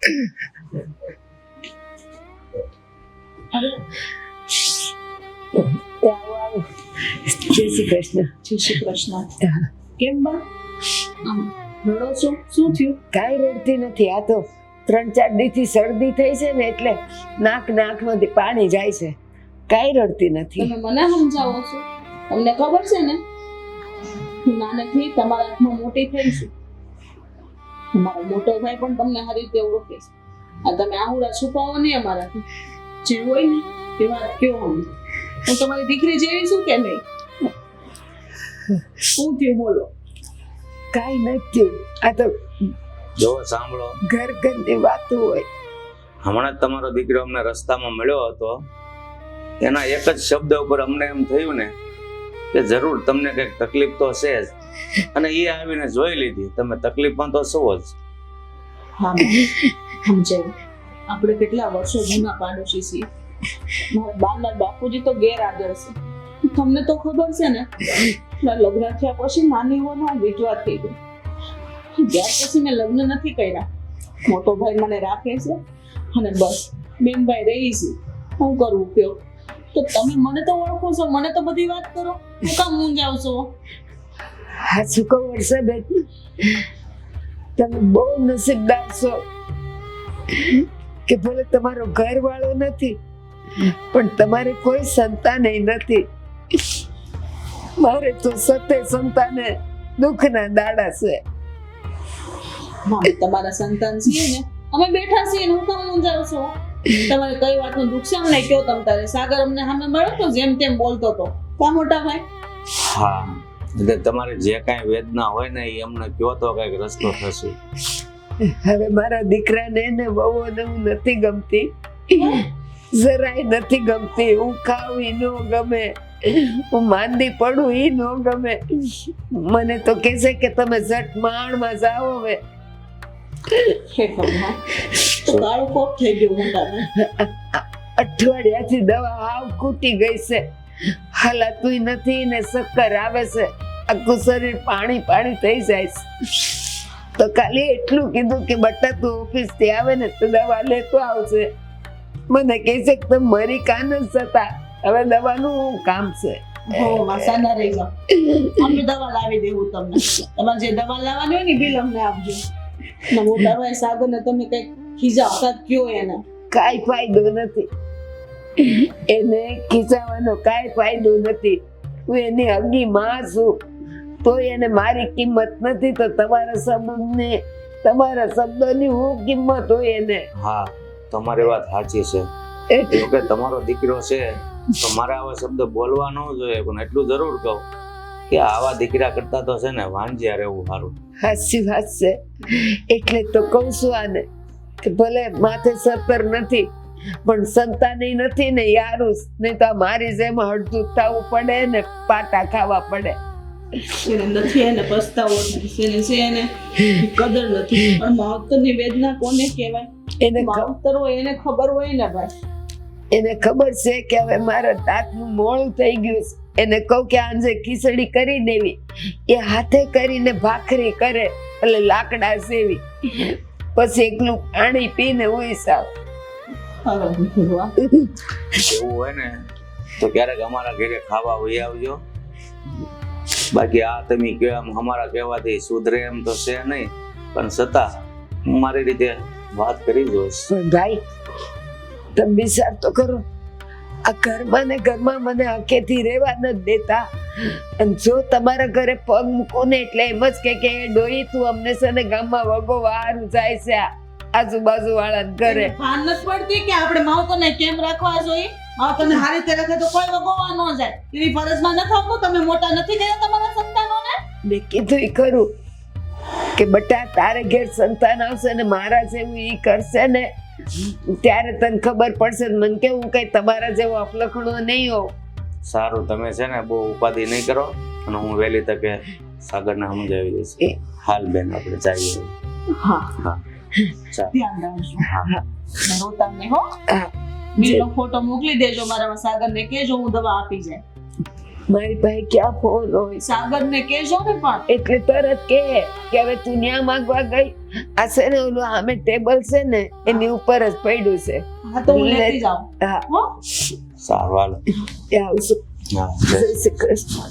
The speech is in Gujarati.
જય શ્રી કૃષ્ણ. જય શ્રી કૃષ્ણ. કેમ બા રડો છો? શું થયું? કાંઈ રડતી નથી. આ તો 3-4 દીથી શરદી થઈ છે ને એટલે નાકમાંથી પાણી જાય છે. કાંઈ રડતી નથી. તમે મને સમજાવો છો? તમને ખબર છે ને હું નાનેથી તમારા હાથમાં મોટી થઈ છું. મારો મોટો ભાઈ પણ તમને સારી રીતે ઓળખે છે. આ તમે આહુડા છુપાવો નહીં અમારાથી. જે હોય ને એ વાત કયો અમને. હું તમારી દીકરી જેવી છું કે નહીં? શું થયું બોલો? કાંઈ નથી. આ તો જો સાંભળો, ઘરની વાતો હોય. હમણાં જ તમારો દીકરો અમને રસ્તામાં મળ્યો હતો. એના એક જ શબ્દ ઉપર અમને એમ થયું ને કે જરૂર તમને કંઈક તકલીફ તો છે જ, અને એ આવીને જોઈ લીધી. તમે તકલીફમાં તો છો જ. હા સમજાયું. આપણે કેટલા વર્ષો જૂના પાડોશી છીએ. મારા બાના બાપુજી તો ગેરહાજર છે. તમને તો ખબર છે ને લગ્ન થયા પછી નાની હોવાનો વિધવા થઈ ગઈ. ત્યાર પછી મેં લગ્ન નથી કર્યા. મોટો ભાઈ મને રાખે છે અને બસ બેનભાઈ રહી છે. શું કરવું કયો? તો તમે મને તો ઓળખો છો, મને તો બધી વાત કરો. હું કામ મૂંઝાવ છો? હા શું કહું વર્ષાબેન, તમે બહુ નસીબદાર છો કે ભલે તમારો ઘરવાળો નથી પણ તમારે કોઈ સંતાન નથી. મારે તો સતે સંતાને દુઃખના દાડા છે. તમારા સંતાન છીએ ને, અમે બેઠા છીએ ને હું કામ મૂંઝાવ છો? તમારે કઈ વાતનું દુઃખ છે અમને કયો. તમ તારે સાગર અમને સામે મળ્યો તો જેમ તેમ બોલતો હતો. કા મોટા ભાઈ? હા, એટલે તમારે જે કાંઈ વેદના હોય ને એ અમને કહો તો કંઈક રસ્તો થશે. હવે મારા દીકરાને ને વહુને હું નથી ગમતી, જરાય નથી ગમતી. હું ખાવ ઈ ન ગમે, હું માંદી પડું ઈ ન ગમે. મને તો કહે છે કે તમે ઝટ માણમાં જાઓ. હવે હે ભગવાન, તો કાળું કોપ થઈ ગયું મોટા ભાઈ. અઠવાડિયાથી દવા હાવ ખૂટી ગઈ છે. હાલાતું નથી ને ચક્કર આવે છે. આખું શરીર પાણી પાણી થઈ જાય છે. તો ખાલી એટલું કીધું કે બટા તું ઓફિસ થી આવે ને તો દવા લેતો આવશે. મને કહે છે કે તમે મરી કાન જ જતા, હવે દવાનું શું કામ છે? હો માસા ના રહી જાઓ. અમે દવા લાવી દેવું તમને. તમારે જે દવા લાવવાની હોય ને બિલ અમને આપજો. ને મોટા ભાઈ સાગર ને તમે કઈક ખીજાવતા કયો એને. કાંઈ ફાયદો નથી. એને ખીજાવાનો કાંઈ ફાયદો નથી. હું એની હગી માં છું તો એને મારી કિંમત નથી તો તમારા શબ્દની હું કિંમત હોય એને. હા, તમારી વાત સાચી છે. જો કે તમારો દીકરો છે તો મારે આવા શબ્દ બોલવા ન જોઈએ, પણ એટલું જરૂર કહું કે આવા દીકરા કરતા તો છે ને વાંજ્યા રહેવું સારું. હાચી વાત છે. એટલે તો કહું છું આને કે ભલે માથે સત્તર નથી પણ સંતાન નથી ને યારું, નહીં તો મારી જેમ હળદૂત થવું પડે ને પાટા ખાવા પડે. એને નથી, એને પસ્તાવો છે એને કદર નથી. પણ માવતરની વેદના કોને કહેવાય? એને માવતર હોય એને ખબર હોય ને ભાઈ. એને ખબર છે કે હવે મારા દાંતનું મોળું થઈ ગયું છે. એને કહું કે આજે ખીચડી કરી દેવી, એ હાથે કરીને ભાખરી કરે એટલે લાકડા સેવી, પછી એકલું પાણી પીને ઉઈ સાવ. એવું હોય ને તો ક્યારેક અમારા ઘરે ખાવા વહી આવજો. બાકી આ તમે કહો એમ અમારા કહેવાથી સુધરે એમ તો છે નહીં, પણ છતાં હું મારી રીતે વાત કરી જોઈશ. ભાઈ તમે વિચાર તો કરો, આ ઘરમાં ને ઘરમાં મને હકેથી રહેવા નથી દેતા. અને જો તમારા ઘરે પગ મૂકો ને એટલે એમ જ કે ડોઈ તું અમને છે ને ગામમાં વગો વારું જાય છે આજુબાજુ વાળા ઘરે. ભાન નથી પડતી કે આપણે માવતરને કેમ રાખવા જોઈએ? માવતરને સારી રીતે રાખે તો કોઈ વગોવા ન જાય. એવી ફરજમાં ન થાવ. તમે મોટા નથી કર્યા તમારા સંતાનોને? મેં કીધું ખરું કે બટા તારે ઘેર સંતાન આવશે ને મારા જેવું ઈ કરશે ને ત્યારે તને ખબર પડશે. મને કેવું કઈ તમારા જેવો અપલખણો નહીં હોવ. સારું, તમે છે ને બહુ ઉપાધિ નહીં કરો અને હું વહેલી તકે સાગરને સમજાવી દઈશ. હાલ બેન આપણે જઈએ. હા હા, ધ્યાન રાખજો. રોતા નહીં હો. બિલનો ફોટો મોકલી દેજો મારા સાગરને, કહેજો હું દવા આપી જાય. મારી પાસે ક્યાં ફોન હોય? સાગરને કહેજો ને પણ. એટલે તરત કે હવે તું ન્યા માંગવા ગઈ. આ છે ને ઓલું સામે ટેબલ છે ને એની ઉપર જ પડ્યું છે. હા તો હું લેતી જાઉં. હા હો સારું હાલો. આવશું. હા જય શ્રી કૃષ્ણ.